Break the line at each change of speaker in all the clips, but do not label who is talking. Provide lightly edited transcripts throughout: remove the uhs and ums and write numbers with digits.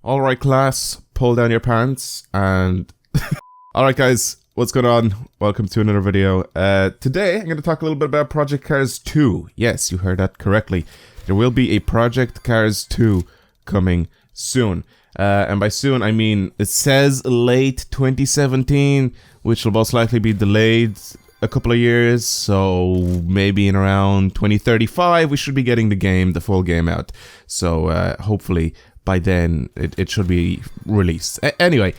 Alright class, pull down your pants and... Alright guys, what's going on? Welcome to another video. Today I'm going to talk a little bit about Project Cars 2. Yes, you heard that correctly. There will be a Project Cars 2 coming soon. And by soon I mean it says late 2017, which will most likely be delayed a couple of years, so maybe in around 2035 we should be getting the full game out. So hopefully by then it should be released. Anyway,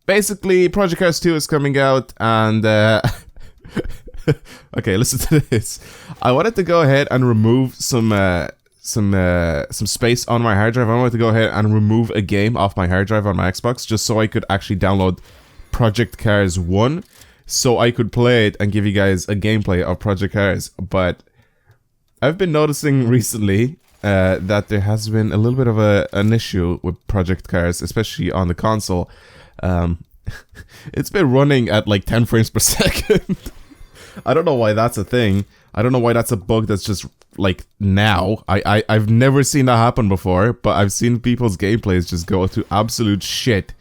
basically Project Cars 2 is coming out, and okay, listen to this. I wanted to go ahead and remove some space on my hard drive. I wanted to go ahead and remove a game off my hard drive on my Xbox just so I could actually download Project Cars 1 so I could play it and give you guys a gameplay of Project Cars. But I've been noticing recently that there has been a little bit of an issue with Project Cars, especially on the console. It's been running at like 10 frames per second. I don't know why that's a thing. I don't know why that's a bug that's just like now. I've never seen that happen before, but I've seen people's gameplays just go to absolute shit.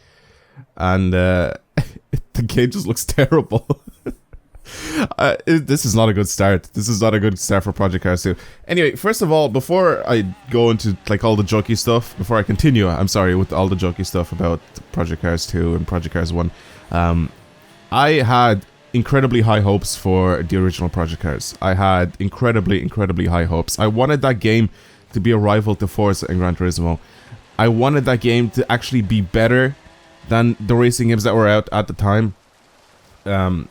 And the game just looks terrible. This is not a good start. This is not a good start for Project Cars 2. Anyway, first of all, before I go into like all the jokey stuff, before I continue, I'm sorry, with all the jokey stuff about Project Cars 2 and Project Cars 1, I had incredibly high hopes for the original Project Cars. I had incredibly high hopes. I wanted that game to be a rival to Forza and Gran Turismo. I wanted that game to actually be better than the racing games that were out at the time.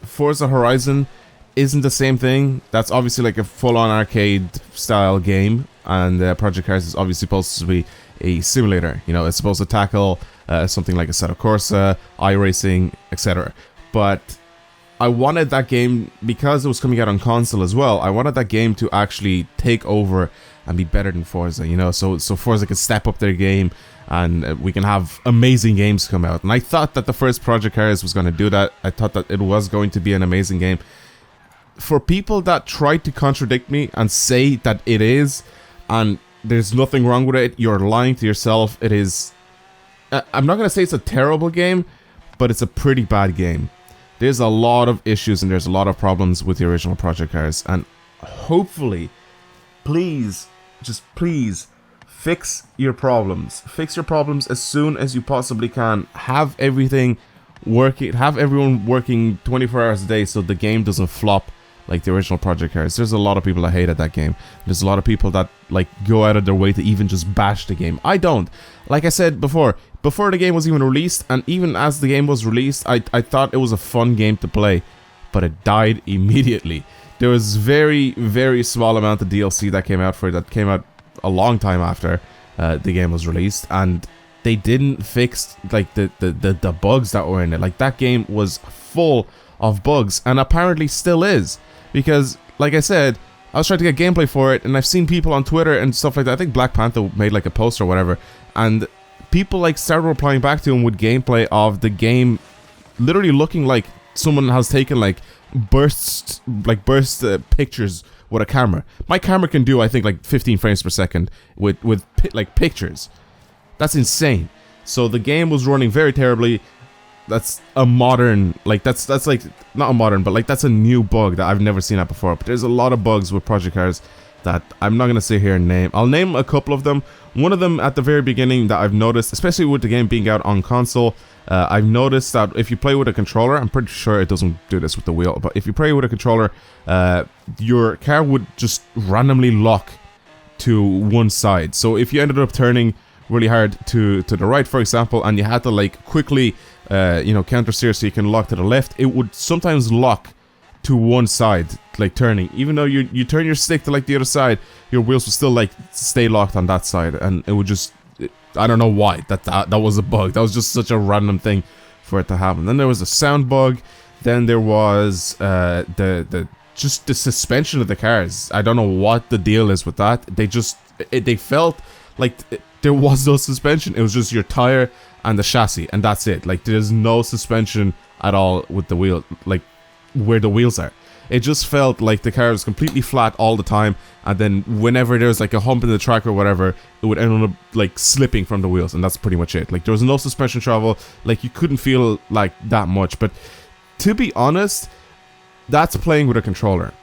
Forza Horizon isn't the same thing. That's obviously like a full-on arcade style game, and Project Cars is obviously supposed to be a simulator. You know, it's supposed to tackle something like Assetto Corsa, iRacing, etc. But I wanted that game, because it was coming out on console as well, I wanted that game to actually take over and be better than Forza, you know, so Forza could step up their game and we can have amazing games come out. And I thought that the first Project Cars was going to do that. I thought that it was going to be an amazing game. For people that try to contradict me and say that it is, and there's nothing wrong with it, you're lying to yourself. It is... I'm not going to say it's a terrible game, but it's a pretty bad game. There's a lot of issues and there's a lot of problems with the original Project Cars. And hopefully, please, just please, fix your problems. Fix your problems as soon as you possibly can. Have everything working. Have everyone working 24 hours a day so the game doesn't flop like the original Project Cars. There's a lot of people that hated that game. There's a lot of people that like go out of their way to even just bash the game. I don't. Like I said before the game was even released, and even as the game was released, I thought it was a fun game to play, but it died immediately. There was very small amount of DLC that came out for it, that came out a long time after the game was released, and they didn't fix like the bugs that were in it. Like, that game was full of bugs, and apparently still is, because like I said, I was trying to get gameplay for it, and I've seen people on Twitter and stuff like that. I think Black Panther made like a post or whatever, and people like started replying back to him with gameplay of the game literally looking like someone has taken like burst pictures with a camera. My camera can do, I think, like 15 frames per second with like pictures. That's insane. So the game was running very terribly. That's a modern, like that's like not a modern, but like that's a new bug that I've never seen that before. But there's a lot of bugs with Project Cars that I'm not gonna sit here and name. I'll name a couple of them. One of them at the very beginning that I've noticed, especially with the game being out on console, I've noticed that if you play with a controller, I'm pretty sure it doesn't do this with the wheel, but if you play with a controller, your car would just randomly lock to one side. So if you ended up turning really hard to the right, for example, and you had to like quickly counter steer so you can lock to the left, it would sometimes lock to one side, like turning. Even though you turn your stick to like the other side, your wheels will still like stay locked on that side, and it would just... I don't know why that was a bug. That was just such a random thing for it to happen. Then there was a sound bug. Then there was the suspension of the cars. I don't know what the deal is with that. They felt like there was no suspension. It was just your tire and the chassis, and that's it. Like, there's no suspension at all with the wheel, like where the wheels are. It just felt like the car was completely flat all the time, and then whenever there's like a hump in the track or whatever, it would end up like slipping from the wheels, and that's pretty much it. Like there was no suspension travel, like you couldn't feel like that much. But to be honest, that's playing with a controller.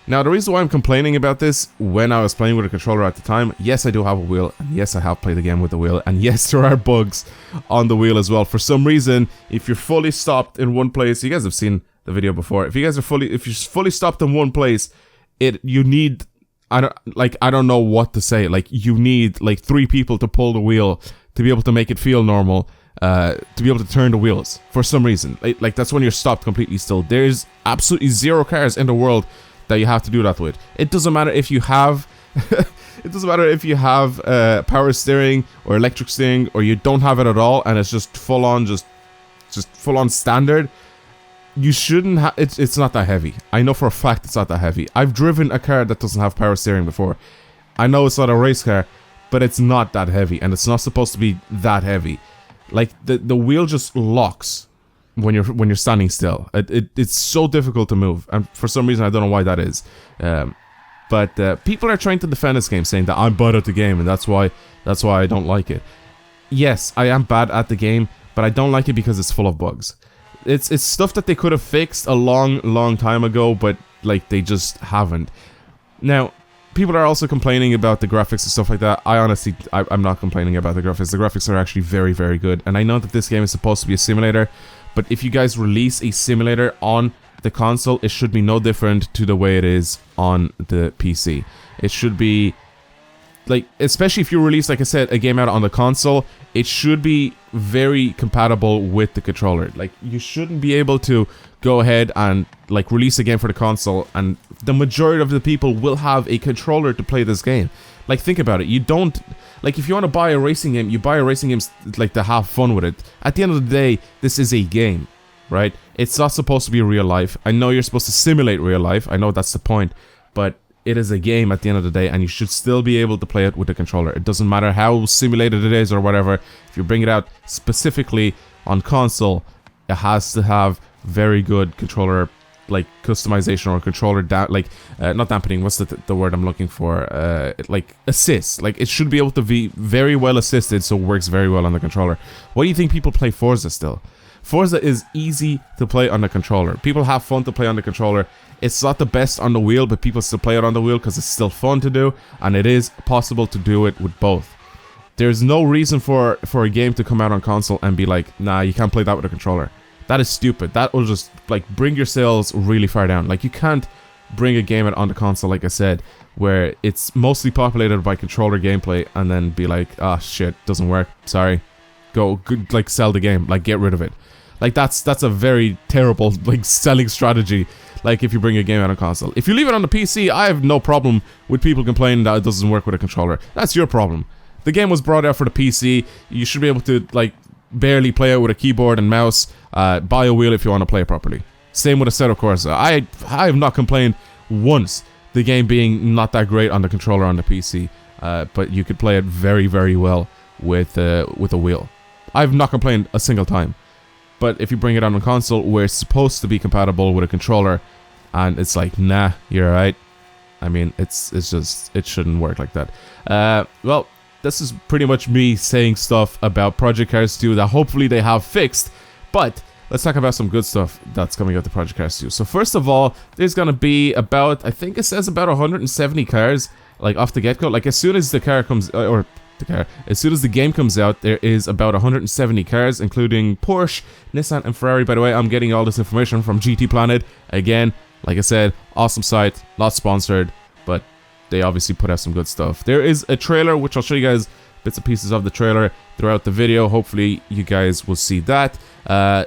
Now, the reason why I'm complaining about this, when I was playing with a controller at the time, yes, I do have a wheel, and yes, I have played the game with the wheel, and yes, there are bugs on the wheel as well. For some reason, if you're fully stopped in one place, you guys have seen the video before. If you're fully stopped in one place, you need, I don't know what to say. Like, you need like 3 people to pull the wheel to be able to make it feel normal. To be able to turn the wheels for some reason. Like that's when you're stopped completely still. There's absolutely 0 cars in the world that you have to do that with. It doesn't matter if you have it doesn't matter if you have power steering or electric steering, or you don't have it at all and it's just full on just full on standard. You shouldn't have it's not that heavy. I know for a fact it's not that heavy. I've driven a car that doesn't have power steering before. I know it's not a race car, but it's not that heavy, and it's not supposed to be that heavy. Like the wheel just locks when you're standing still. It's so difficult to move, and for some reason I don't know why that is. But people are trying to defend this game, saying that I'm bad at the game, and that's why I don't like it. Yes, I am bad at the game, but I don't like it because it's full of bugs. It's stuff that they could have fixed a long time ago, but like they just haven't. Now, people are also complaining about the graphics and stuff like that. I'm not complaining about the graphics. The graphics are actually very, very good. And I know that this game is supposed to be a simulator, but if you guys release a simulator on the console, it should be no different to the way it is on the PC. It should be, like, especially if you release, like I said, a game out on the console, it should be very compatible with the controller. Like, you shouldn't be able to go ahead and like release a game for the console and the majority of the people will have a controller to play this game. Like, think about it. You don't, like, if you want to buy a racing game, you buy a racing game like to have fun with it. At the end of the day, this is a game, right? It's not supposed to be real life. I know you're supposed to simulate real life. I know that's the point, but it is a game at the end of the day, and you should still be able to play it with a controller. It doesn't matter how simulated it is or whatever. If you bring it out specifically on console, it has to have very good controller, like, customization, or controller not dampening, what's the word I'm looking for, like assist. Like, it should be able to be very well assisted, so it works very well on the controller. Why do you think people play Forza still? Forza is easy to play on the controller. People have fun to play on the controller. It's not the best on the wheel, but people still play it on the wheel because it's still fun to do, and it is possible to do it with both. There's no reason for a game to come out on console and be like, nah, you can't play that with a controller. That is stupid. That will just, like, bring your sales really far down. Like, you can't bring a game out on the console, like I said, where it's mostly populated by controller gameplay, and then be like, ah, shit, doesn't work, sorry. Go, like, sell the game, like, get rid of it. Like, that's a very terrible, like, selling strategy, like, if you bring a game out on console. If you leave it on the PC, I have no problem with people complaining that it doesn't work with a controller. That's your problem. The game was brought out for the PC. You should be able to, like, barely play it with a keyboard and mouse. Buy a wheel if you want to play it properly. Same with Assetto Corsa. I have not complained once the game being not that great on the controller on the PC, but you could play it very, very well with a wheel. I've not complained a single time. But if you bring it on a console where it's supposed to be compatible with a controller, and it's like, nah, you're alright. I mean, it's just, it shouldn't work like that. Well, this is pretty much me saying stuff about Project Cars 2 that hopefully they have fixed. But let's talk about some good stuff that's coming out to Project Cars 2. So first of all, there's gonna be about, I think it says about 170 cars, like, off the get-go. Like, as soon as the car comes, as soon as the game comes out, there is about 170 cars, including Porsche, Nissan, and Ferrari. By the way, I'm getting all this information from GT Planet. Again, like I said, awesome site, not sponsored, but they obviously put out some good stuff. There is a trailer, which I'll show you guys bits and pieces of the trailer throughout the video. Hopefully you guys will see that.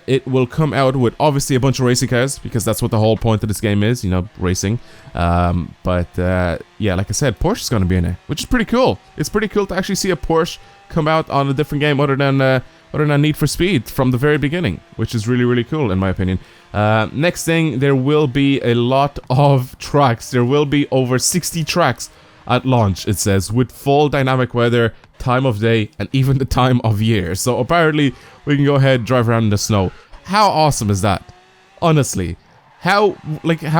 It will come out with obviously a bunch of racing cars, because that's what the whole point of this game is, you know, racing. Yeah, like I said, Porsche is going to be in it, which is pretty cool. It's pretty cool to actually see a Porsche come out on a different game other than Need for Speed from the very beginning, which is really, really cool in my opinion. Next thing, there will be a lot of tracks. There will be over 60 tracks at launch, it says, with full dynamic weather, time of day, and even the time of year. So apparently we can go ahead and drive around in the snow. How awesome is that? Honestly, how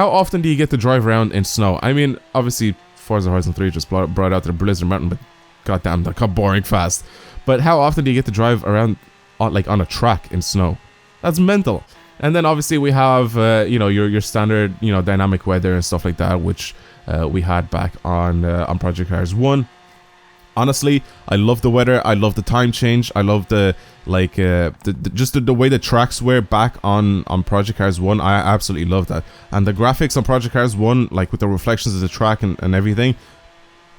often do you get to drive around in snow? I mean, obviously Forza Horizon 3 just brought out the Blizzard Mountain, but goddamn, that got boring fast. But how often do you get to drive around on a track in snow? That's mental. And then obviously we have you know, your standard, you know, dynamic weather and stuff like that, which we had back on Project Cars 1. Honestly, I love the weather. I love the time change. I love the just the way the tracks were back on Project Cars 1. I absolutely love that. And the graphics on Project Cars 1, like with the reflections of the track and everything,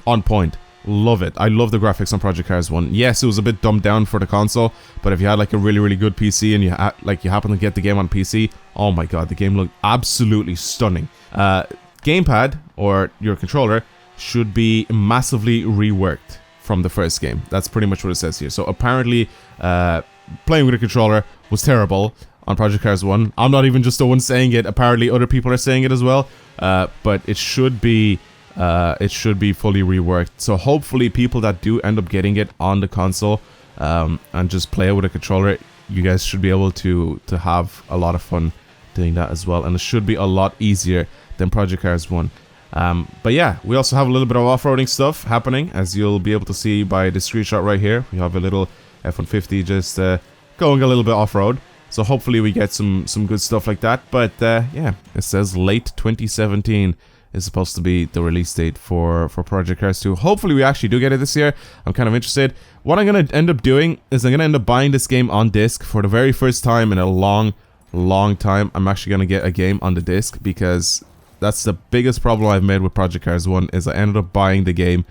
on point. Love it. I love the graphics on Project Cars 1. Yes, it was a bit dumbed down for the console, but if you had like a really good PC and you happen to get the game on PC, oh my god, the game looked absolutely stunning. Gamepad or your controller should be massively reworked from the first game. That's pretty much what it says here. So apparently, playing with a controller was terrible on Project Cars 1. I'm not even just the one saying it. Apparently, other people are saying it as well. But it should be fully reworked. So hopefully, people that do end up getting it on the console and just play it with a controller, you guys should be able to have a lot of fun doing that as well. And it should be a lot easier than Project Cars 1. But yeah, we also have a little bit of off-roading stuff happening, as you'll be able to see by the screenshot right here. We have a little F-150 just going a little bit off-road. So hopefully we get some good stuff like that. But yeah, it says late 2017 is supposed to be the release date for Project Cars 2. Hopefully we actually do get it this year. I'm kind of interested. What I'm going to end up doing is I'm going to end up buying this game on disc for the very first time in a long time. I'm actually going to get a game on the disc, because that's the biggest problem I've made with Project Cars 1 is I ended up buying the game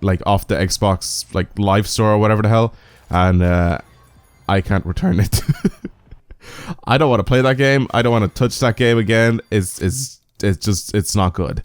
like off the Xbox like live store or whatever the hell, and I can't return it. I don't want to play that game. I don't want to touch that game again. It's not good.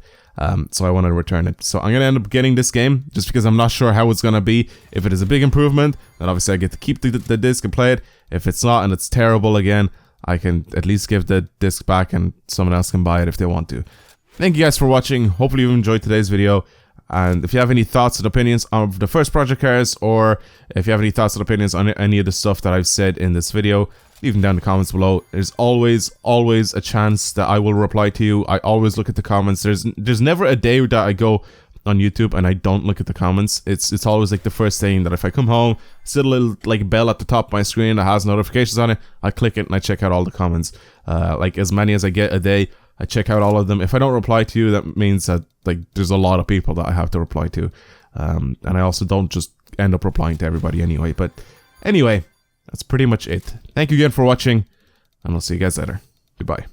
So I want to return it. So I'm going to end up getting this game just because I'm not sure how it's going to be. If it is a big improvement, then obviously I get to keep the disc and play it. If it's not and it's terrible again, I can at least give the disc back and someone else can buy it if they want to. Thank you guys for watching. Hopefully you enjoyed today's video. And if you have any thoughts and opinions on the first Project Cars, or if you have any thoughts and opinions on any of the stuff that I've said in this video, leave them down in the comments below. There's always a chance that I will reply to you. I always look at the comments. There's never a day that I go on YouTube and I don't look at the comments. It's always like the first thing that if I come home, see a little like bell at the top of my screen that has notifications on it, I click it and I check out all the comments. Like as many as I get a day, I check out all of them. If I don't reply to you, that means that like there's a lot of people that I have to reply to. And I also don't just end up replying to everybody anyway. But anyway, that's pretty much it. Thank you again for watching, and I'll see you guys later. Goodbye.